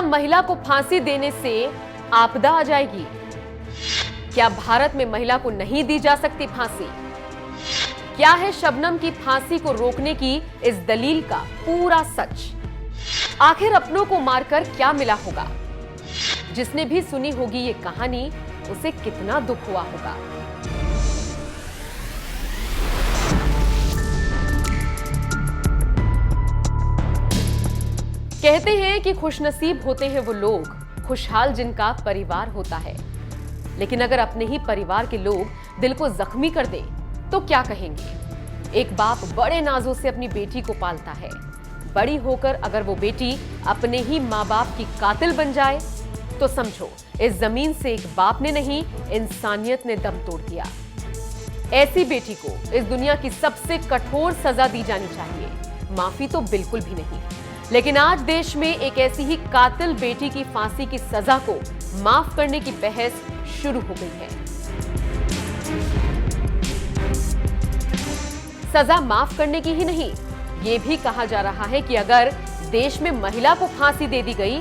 महिला को फांसी देने से आपदा आ जाएगी? क्या भारत में महिला को नहीं दी जा सकती फांसी? क्या है शबनम की फांसी को रोकने की इस दलील का पूरा सच? आखिर अपनों को मारकर क्या मिला होगा? जिसने भी सुनी होगी ये कहानी, उसे कितना दुख हुआ होगा। कहते हैं कि खुशनसीब होते हैं वो लोग, खुशहाल जिनका परिवार होता है। लेकिन अगर अपने ही परिवार के लोग दिल को जख्मी कर दें तो क्या कहेंगे? एक बाप बड़े नाजों से अपनी बेटी को पालता है। बड़ी होकर अगर वो बेटी अपने ही माँ बाप की कातिल बन जाए तो समझो इस जमीन से एक बाप ने नहीं, इंसानियत ने दम तोड़ दिया। ऐसी बेटी को इस दुनिया की सबसे कठोर सजा दी जानी चाहिए, माफी तो बिल्कुल भी नहीं। लेकिन आज देश में एक ऐसी ही कातिल बेटी की फांसी की सजा को माफ करने की बहस शुरू हो गई है। सजा माफ करने की ही नहीं, यह भी कहा जा रहा है कि अगर देश में महिला को फांसी दे दी गई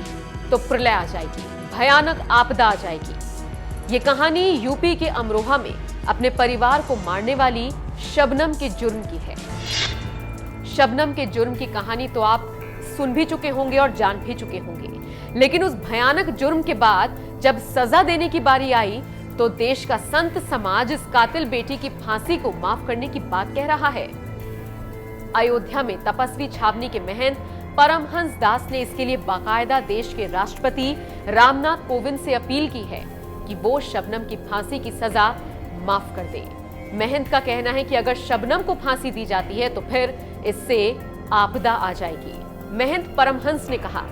तो प्रलय आ जाएगी, भयानक आपदा आ जाएगी। ये कहानी यूपी के अमरोहा में अपने परिवार को मारने वाली शबनम के जुर्म की है। शबनम के जुर्म की कहानी तो आप सुन भी चुके होंगे और जान भी चुके होंगे, लेकिन उस भयानक जुर्म के बाद जब सजा देने की बारी आई तो देश का संत समाज इस कातिल बेटी की फांसी को माफ करने की बात कह रहा है। अयोध्या में तपस्वी छावनी के महंत परमहंस दास ने इसके लिए बाकायदा देश के राष्ट्रपति रामनाथ कोविंद से अपील की है कि वो शबनम की फांसी की सजा माफ कर दे। महंत का कहना है कि अगर शबनम को फांसी दी जाती है तो फिर इससे आपदा आ जाएगी। महंत परमहंस ने कहा,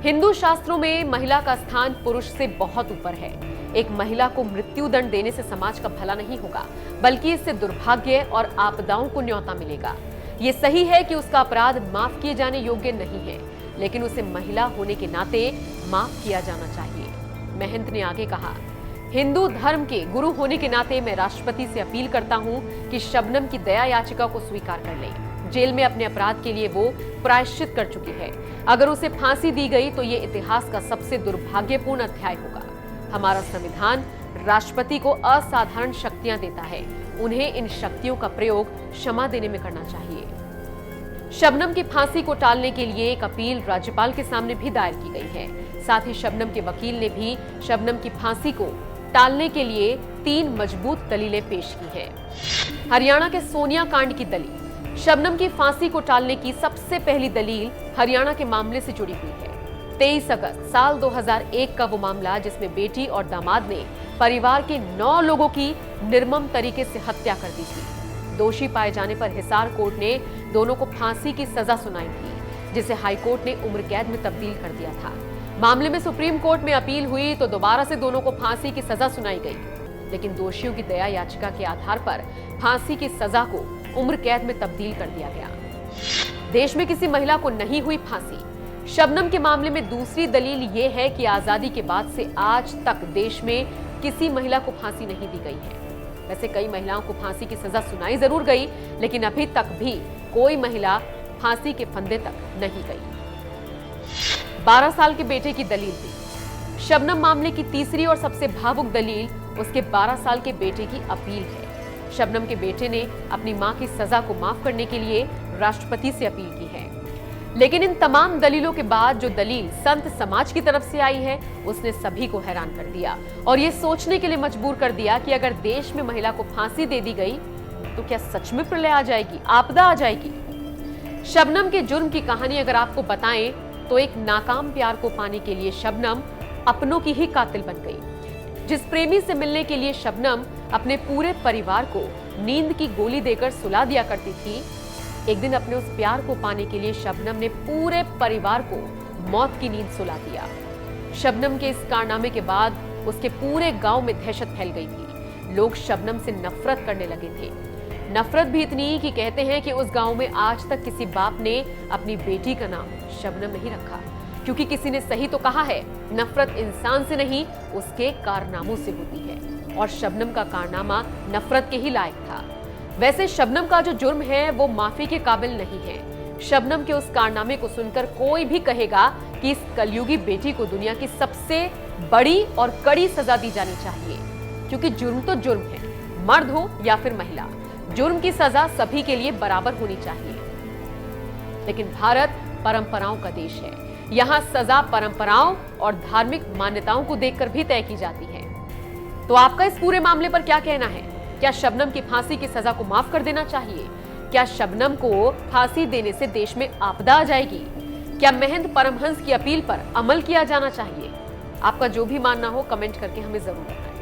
हिंदू शास्त्रों में महिला का स्थान पुरुष से बहुत ऊपर है। एक महिला को मृत्यु दंड देने से समाज का भला नहीं होगा, बल्कि इससे दुर्भाग्य और आपदाओं को न्योता मिलेगा। ये सही है कि उसका अपराध माफ किए जाने योग्य नहीं है, लेकिन उसे महिला होने के नाते माफ किया जाना चाहिए। महंत ने आगे कहा, हिंदू धर्म के गुरु होने के नाते मैं राष्ट्रपति से अपील करता हूं कि शबनम की दया याचिका को स्वीकार कर लें। जेल में अपने अपराध के लिए वो प्रायश्चित कर चुकी है। अगर उसे फांसी दी गई तो ये इतिहास का सबसे दुर्भाग्यपूर्ण अध्याय होगा। हमारा संविधान राष्ट्रपति को असाधारण शक्तियां देता है, उन्हें इन शक्तियों का प्रयोग क्षमा देने में करना चाहिए। शबनम की फांसी को टालने के लिए एक अपील राज्यपाल के सामने भी दायर की गई है। साथ ही शबनम के वकील ने भी शबनम की फांसी को टालने के लिए 3 मजबूत दलीलें पेश की हैं। हरियाणा के सोनिया कांड की दलील। शबनम की फांसी को टालने की सबसे पहली दलील हरियाणा के मामले से जुड़ी हुई है। 23 अगस्त साल 2001 का वो मामला जिसमें बेटी और दामाद ने परिवार के 9 लोगों की निर्मम तरीके से हत्या कर दी थी। दोषी पाए जाने पर हिसार कोर्ट ने दोनों को फांसी की सजा सुनाई थी, जिसे हाई कोर्ट ने उम्र कैद में तब्दील कर दिया था। मामले में सुप्रीम कोर्ट में अपील हुई तो दोबारा से दोनों को फांसी की सजा सुनाई गई, लेकिन दोषियों की दया याचिका के आधार पर फांसी की सजा को उम्र कैद में तब्दील कर दिया गया। देश में किसी महिला को नहीं हुई फांसी। शबनम के मामले में दूसरी दलील ये है कि आजादी के बाद से आज तक देश में किसी महिला को फांसी नहीं दी गई है। वैसे कई महिलाओं को फांसी की सजा सुनाई जरूर गई, लेकिन अभी तक भी कोई महिला फांसी के फंदे तक नहीं गई। 12 साल के बेटे की दलील दी। शबनम मामले की तीसरी और सबसे भावुक दलील उसके 12 साल के बेटे की अपील है। शबनम के बेटे ने अपनी मां की सजा को माफ करने के लिए राष्ट्रपति से अपील की है। लेकिन इन तमाम दलीलों के बाद जो दलील संत समाज की तरफ से आई है, उसने सभी को हैरान कर दिया और ये सोचने के लिए मजबूर कर दिया कि अगर देश में महिला को फांसी दे दी गई तो क्या सच में प्रलय आ जाएगी, आपदा आ जाएगी। शबनम के जुर्म की कहानी अगर आपको बताएं तो एक नाकाम प्यार को पाने के लिए शबनम अपनों की ही कातिल बन गई। जिस प्रेमी से मिलने के लिए शबनम अपने पूरे परिवार को नींद की गोली देकर सुला दिया करती थी, एक दिन अपने उस प्यार को पाने के लिए शबनम ने पूरे परिवार को मौत की नींद सुला दिया। शबनम के इस कारनामे के बाद उसके पूरे गांव में दहशत फैल गई थी। लोग शबनम से नफरत करने लगे थे। नफरत भी इतनी कि कहते हैं कि उस गांव में आज तक किसी बाप ने अपनी बेटी का नाम शबनम नहीं रखा, क्योंकि किसी ने सही तो कहा है, नफरत इंसान से नहीं उसके कारनामों से होती है, और शबनम का कारनामा नफरत के ही लायक था। वैसे शबनम का जो जुर्म है वो माफी के काबिल नहीं है। शबनम के उस कारनामे को सुनकर कोई भी कहेगा कि इस कलयुगी बेटी को दुनिया की सबसे बड़ी और कड़ी सजा दी जानी चाहिए, क्योंकि जुर्म तो जुर्म है, मर्द हो या फिर महिला, जुर्म की सजा सभी के लिए बराबर होनी चाहिए। लेकिन भारत परंपराओं का देश है, यहाँ सजा परंपराओं और धार्मिक मान्यताओं को देखकर भी तय की जाती है। तो आपका इस पूरे मामले पर क्या कहना है? क्या शबनम की फांसी की सजा को माफ कर देना चाहिए? क्या शबनम को फांसी देने से देश में आपदा आ जाएगी? क्या महंत परमहंस की अपील पर अमल किया जाना चाहिए? आपका जो भी मानना हो कमेंट करके हमें जरूर बताएं।